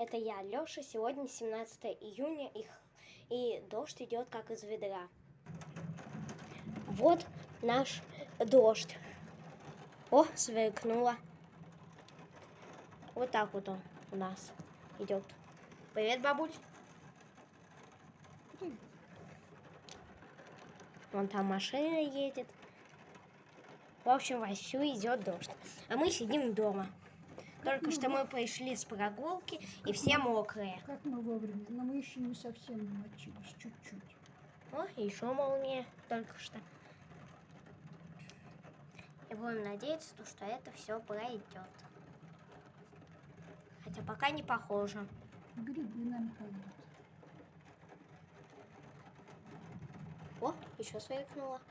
Это я, Лёша. Сегодня 17 июня, и дождь идет как из ведра. Вот наш дождь. О, сверкнуло. Вот так вот он у нас идет. Привет, бабуль. Вон там машина едет. В общем, вовсю идет дождь. А мы сидим дома. Только что мы пришли с прогулки, и все мокрые. Как мы вовремя, но мы еще не совсем намочились, чуть-чуть. О, еще молния только что. И будем надеяться, что это все пройдет. Хотя пока не похоже. Грибы нам пойдут. О, еще сверкнуло.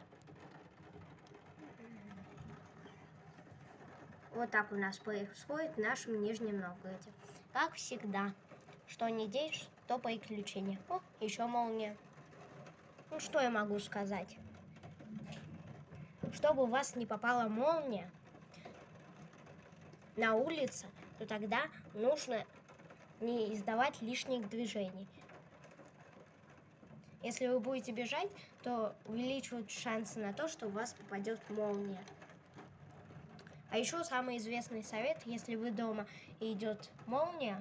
Вот так у нас происходит в нашем Нижнем Новгороде. Как всегда. Что не делаешь, то приключения. О, еще молния. Ну, что я могу сказать? Чтобы у вас не попала молния на улице, то тогда нужно не издавать лишних движений. Если вы будете бежать, то увеличивают шансы на то, что у вас попадет молния. А еще самый известный совет, если вы дома и идет молния.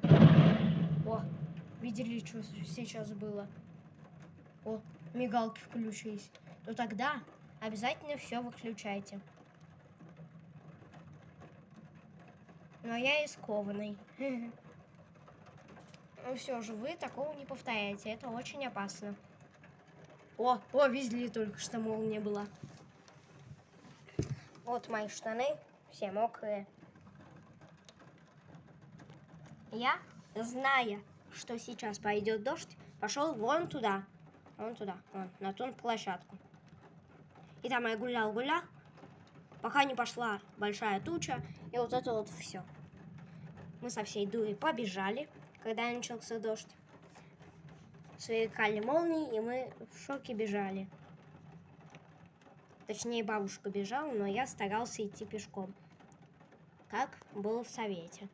О, видели, что сейчас было? О, мигалки включились. То тогда обязательно все выключайте. Но я рискованный. Но все же вы такого не повторяете. Это очень опасно. О, видели только что молния была. Вот мои штаны, все мокрые. Я, зная, что сейчас пойдет дождь, пошел вон туда, на ту площадку. И там я гулял, пока не пошла большая туча, и вот это вот все. Мы со всей дури побежали, когда начался дождь. Сверкали молнии, и мы в шоке бежали. Точнее, бабушка бежала, но я старался идти пешком, как было в совете,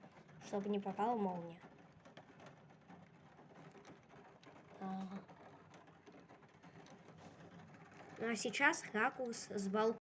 чтобы не попала молния. Ну а сейчас ракурс с балкона.